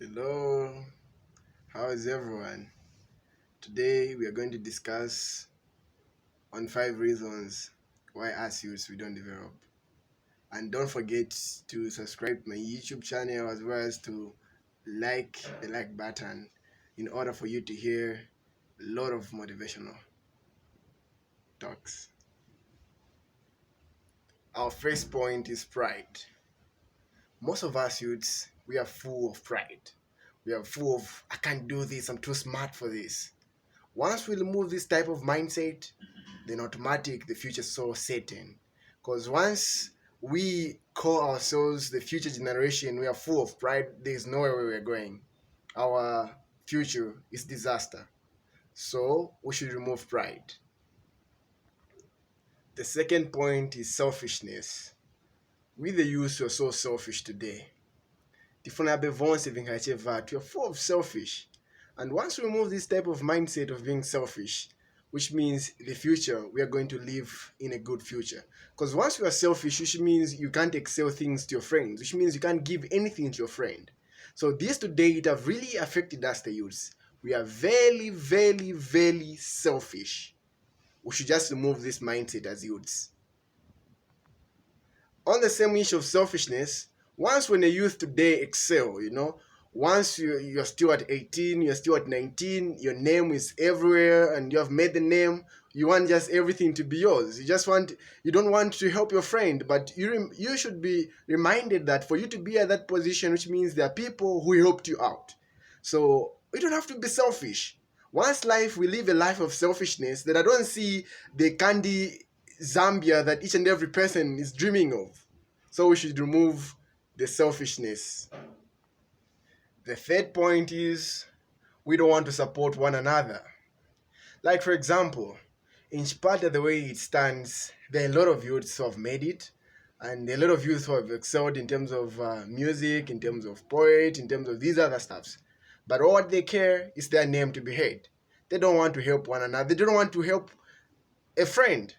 Hello, how is everyone? Today we are going to discuss on 5 reasons why us youths we don't develop. And don't forget to subscribe to my YouTube channel as well as to like the like button in order for you to hear a lot of motivational talks. Our first point is pride. Most of us youths, we are full of pride. We are full of, I can't do this, I'm too smart for this. Once we remove this type of mindset, then automatic the future is so certain. Because once we call ourselves the future generation, we are full of pride, there's nowhere where we're going. Our future is disaster. So we should remove pride. The second point is selfishness. We the youth are so selfish today. Different bevons even we are full of selfish. And once we remove this type of mindset of being selfish, which means the future, we are going to live in a good future. Because once you are selfish, which means you can't excel things to your friends, which means you can't give anything to your friend. So this today, it have really affected us, the youths. We are very, very, very selfish. We should just remove this mindset as youths. On the same issue of selfishness, once when a youth today excel, once you're still at 18, you're still at 19, your name is everywhere and you have made the name, you want just everything to be yours. You don't want to help your friend, but you should be reminded that for you to be at that position, which means there are people who helped you out. So you don't have to be selfish. Once we live a life of selfishness, that I don't see the candy Zambia that each and every person is dreaming of. So we should remove the selfishness. The third point is we don't want to support one another. Like, for example, in Sparta, the way it stands, there are a lot of youths who have made it, and a lot of youths who have excelled in terms of music, in terms of poet, in terms of these other stuffs. But all what they care is their name to be heard. They don't want to help one another. They don't want to help a friend.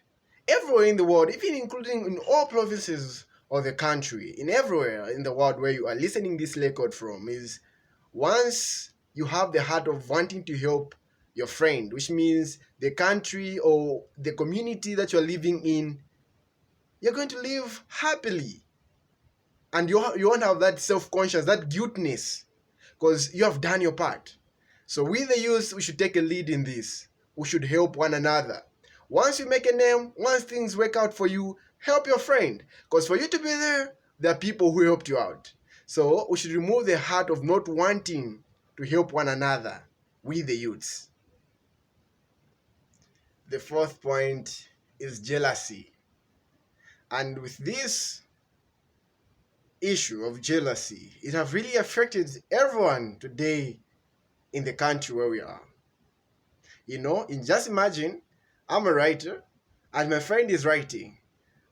Everywhere in the world, even including in all provinces of the country, in everywhere in the world where you are listening this record from, is once you have the heart of wanting to help your friend, which means the country or the community that you're living in, you're going to live happily. And you won't have that self-conscious, that guiltness, because you have done your part. So we the youth, we should take a lead in this. We should help one another. Once you make a name, once things work out for you, help your friend. Because for you to be there are people who helped you out. So we should remove the heart of not wanting to help one another, we the youths. The fourth point is jealousy. And with this issue of jealousy, it has really affected everyone today in the country where we are. Just imagine, I'm a writer and my friend is writing.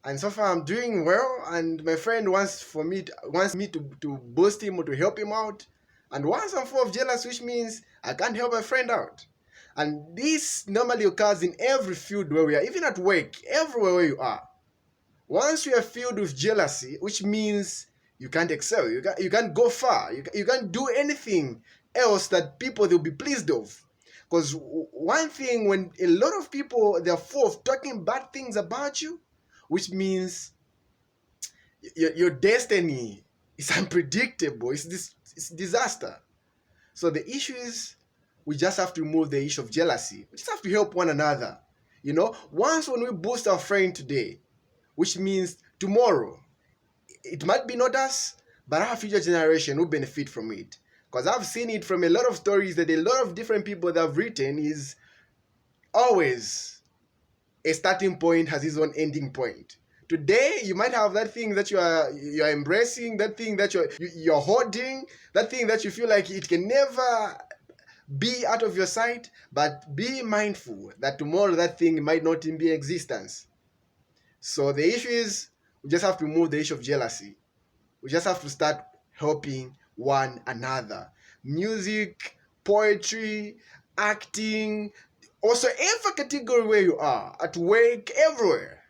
And so far I'm doing well, and my friend wants me to boost him or to help him out. And once I'm full of jealousy, which means I can't help my friend out. And this normally occurs in every field where we are, even at work, everywhere where you are. Once you are filled with jealousy, which means you can't excel, you can't go far, you can't do anything else that people they'll be pleased of. Because one thing, when a lot of people they're full of talking bad things about you, which means your destiny is unpredictable. It's disaster. So the issue is we just have to remove the issue of jealousy. We just have to help one another. Once when we boost our friend today, which means tomorrow, it might be not us, but our future generation will benefit from it. Because I've seen it from a lot of stories that a lot of different people that have written is always a starting point has its own ending point. Today, you might have that thing that you're embracing, that thing that you're holding, that thing that you feel like it can never be out of your sight, but be mindful that tomorrow that thing might not be in existence. So the issue is we just have to remove the issue of jealousy. We just have to start helping one another. Music, poetry, acting, also every category where you are, at work, everywhere.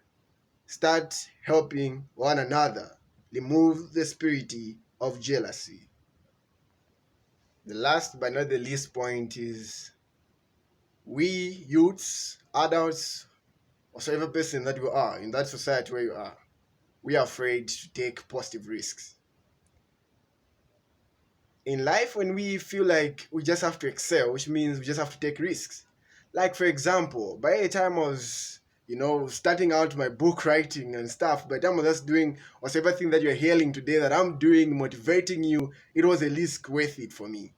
Start helping one another. Remove the spirit of jealousy. The last but not the least point is we youths, adults, whatsoever person that you are in that society where you are, we are afraid to take positive risks. In life, when we feel like we just have to excel, which means we just have to take risks. Like, for example, by the time I was, starting out my book writing and stuff, by the time I was just doing whatever thing that you're hearing today that I'm doing, motivating you, it was at least worth it for me.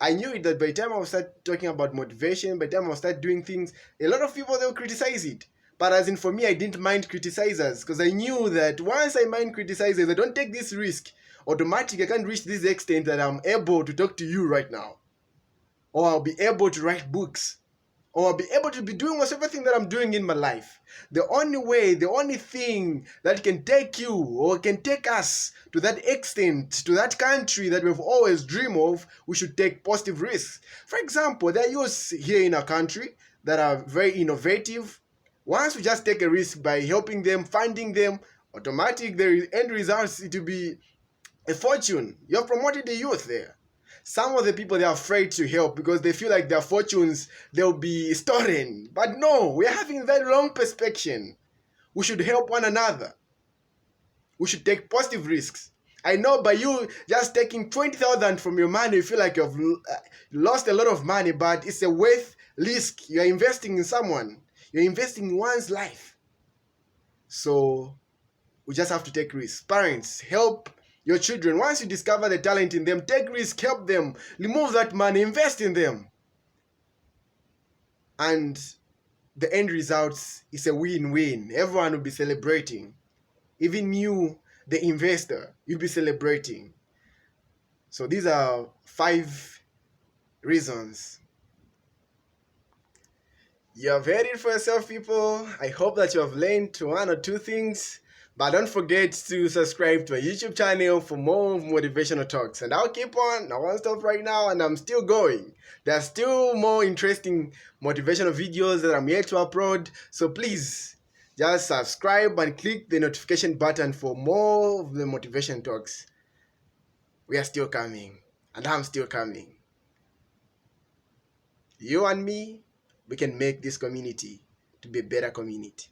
I knew it that by the time I would start talking about motivation, by the time I would start doing things, a lot of people, they'll criticize it. But as in for me, I didn't mind criticizers because I knew that once I mind criticizers, I don't take this risk. Automatically, I can't reach this extent that I'm able to talk to you right now. Or I'll be able to write books. Or I'll be able to be doing whatever thing that I'm doing in my life. The only way, the only thing that can take you or can take us to that extent, to that country that we've always dreamed of, we should take positive risks. For example, there are youths here in our country that are very innovative. Once we just take a risk by helping them, finding them, automatic the end results it will be a fortune. You have promoted the youth there. Some of the people, they're afraid to help because they feel like their fortunes, they'll be stolen. But no, we're having that long perspective. We should help one another. We should take positive risks. I know by you just taking 20,000 from your money, you feel like you've lost a lot of money, but it's a worth risk. You're investing in someone. You're investing in one's life. So we just have to take risks. Parents, help your children. Once you discover the talent in them, take risk, help them, remove that money, invest in them. And the end results is a win-win. Everyone will be celebrating. Even you, the investor, you'll be celebrating. So these are 5 reasons. You have heard it for yourself, people. I hope that you have learned 1 or 2 things. But don't forget to subscribe to my YouTube channel for more motivational talks. And I'll keep on. I won't stop right now, and I'm still going. There's still more interesting motivational videos that I'm yet to upload. So please, just subscribe and click the notification button for more of the motivation talks. We are still coming, and I'm still coming. You and me, we can make this community to be a better community.